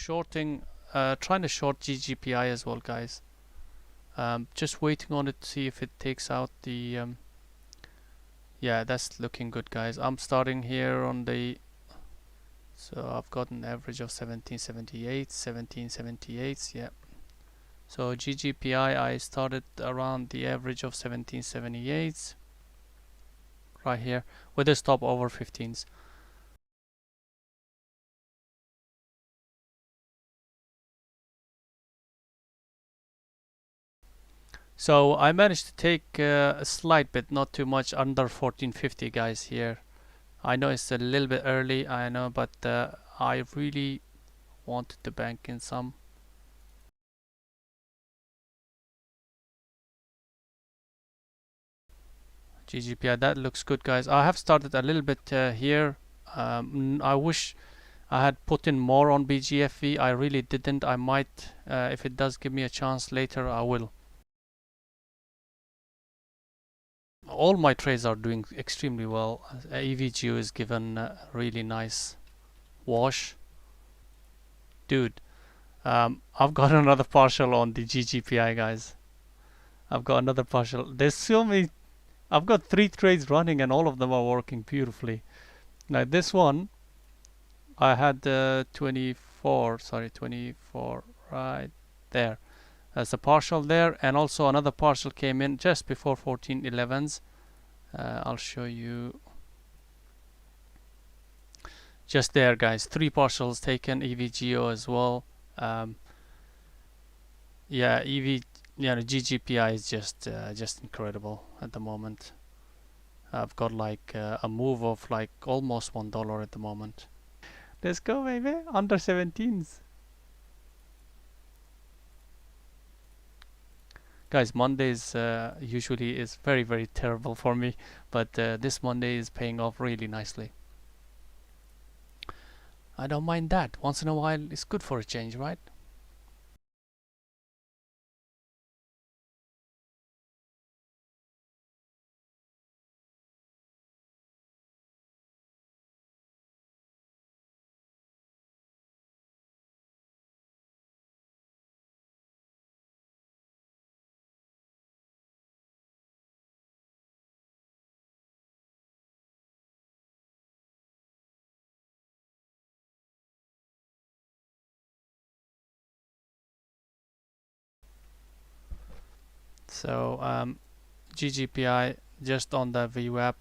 shorting, trying to short GGPI as well, guys. Just waiting on it to see if it takes out the yeah, that's looking good, guys. I'm starting here on the, so I've got an average of 1778, 1778, yeah. So GGPI, I started around the average of 1778 right here with a stop over 15s. So I managed to take a slight bit, not too much, under 1450, guys, here. I know it's a little bit early, I know, but I really wanted to bank in some. GGPI, that looks good, guys. I have started a little bit here. I wish I had put in more on BGFV. I really didn't. I might, if it does give me a chance later, I will. All my trades are doing extremely well. EVGO is given a really nice wash. Dude, I've got another partial on the GGPI, guys. I've got another partial. There's so many. I've got 3 trades running and all of them are working beautifully. Now this one, I had 24 right there. There's a partial there, and also another partial came in just before 1411s. I'll show you just there, guys. 3 partials taken, EVGO as well. Yeah, GGPI is just incredible at the moment. I've got like a move of like almost $1 at the moment. Let's go, baby. Under 17s. Guys, Mondays usually is very, very terrible for me, but this Monday is paying off really nicely. I don't mind that. Once in a while, it's good for a change, right? So GGPI just on the VWAP.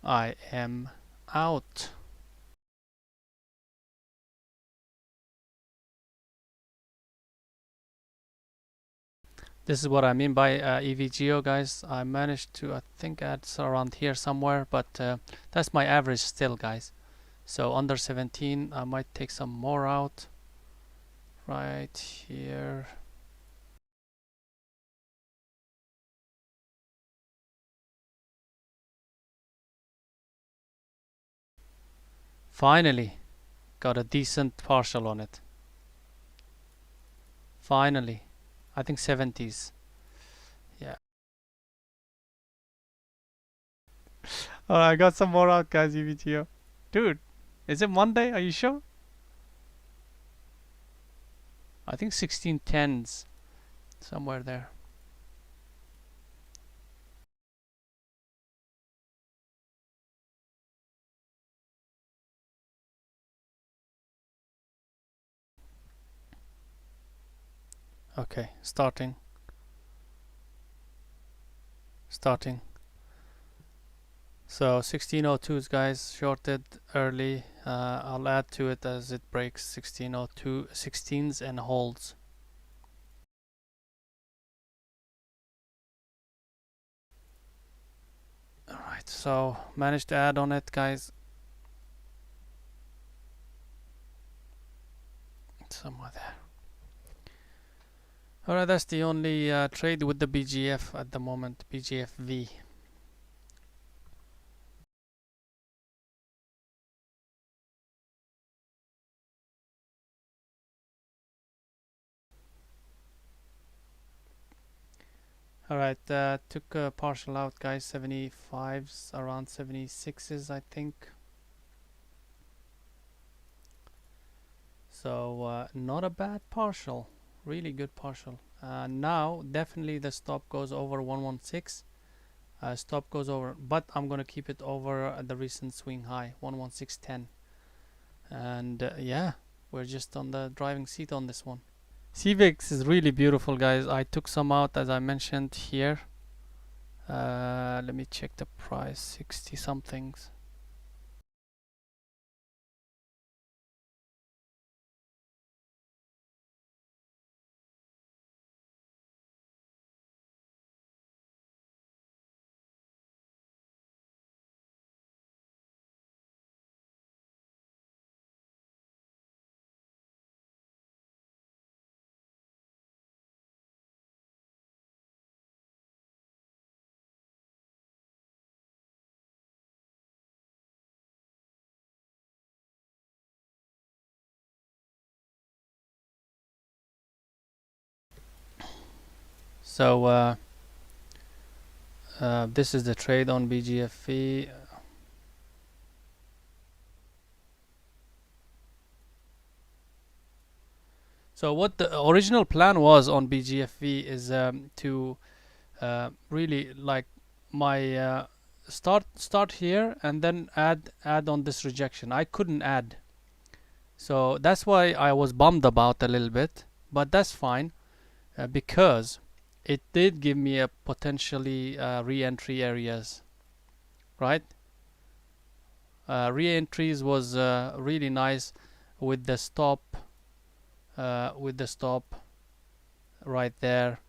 I am out. This is what I mean by EVGO, guys. I managed to, I think it's around here somewhere, but that's my average still, guys. So under 17, I might take some more out right here. Finally got a decent partial on it. Finally, I think 70s. Yeah. Oh, I got some more out, guys. EVGO, dude. Is it Monday? Are you sure? I think 1610s somewhere there. Okay, starting. So 1602s, guys, shorted early. I'll add to it as it breaks 1602 16s and holds. Alright, so managed to add on it, guys. Somewhere there. Alright, that's the only trade with the BGF at the moment, BGFV. Alright, took a partial out, guys. 75s, around 76s, I think. So not a bad partial, really good partial. Now definitely the stop goes over 116. Stop goes over, but I'm gonna keep it over the recent swing high 116.10. And yeah, we're just on the driving seat on this one. CVX is really beautiful, guys. I took some out as I mentioned here. Let me check the price, 60 somethings. So this is the trade on BGFV. So what the original plan was on BGFV is to really like my start here and then add on this rejection. I couldn't add, so that's why I was bummed about a little bit, but that's fine because it did give me a potentially re-entry areas, right? Re-entries was really nice with the stop right there,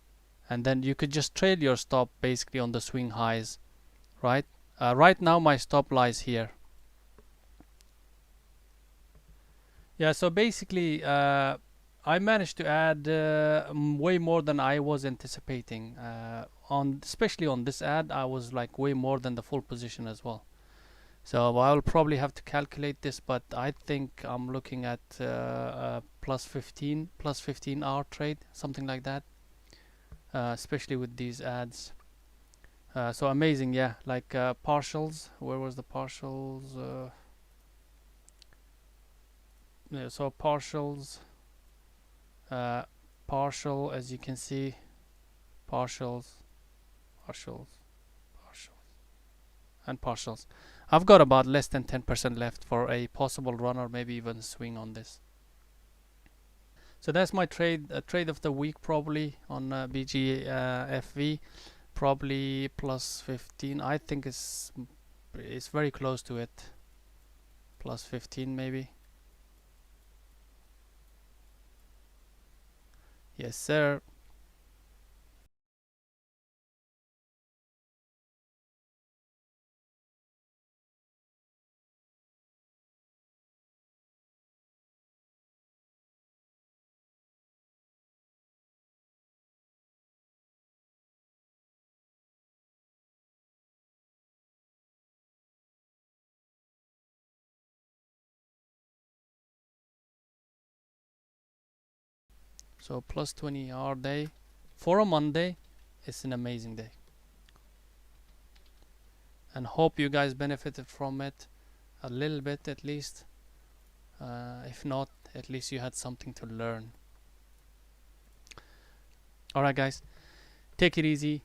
and then you could just trail your stop basically on the swing highs, right? Right now my stop lies here. Yeah, so basically I managed to add way more than I was anticipating. On especially on this ad, I was like way more than the full position as well. So I'll probably have to calculate this, but I think I'm looking at plus 15 hour trade, something like that. Especially with these ads. So amazing, yeah. Like partials. Where was the partials? Yeah, so partials. Partial, as you can see, partials, partials, partials, and partials. I've got about less than 10% left for a possible run or maybe even swing on this. So that's my trade of the week, probably on BGFV, probably plus 15. I think it's very close to it. Plus 15 maybe. Yes, sir. So plus 20 hour day for a Monday. It's an amazing day. And hope you guys benefited from it a little bit at least. If not, at least you had something to learn. Alright, guys, take it easy,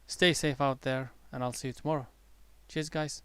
stay safe out there, and I'll see you tomorrow. Cheers, guys.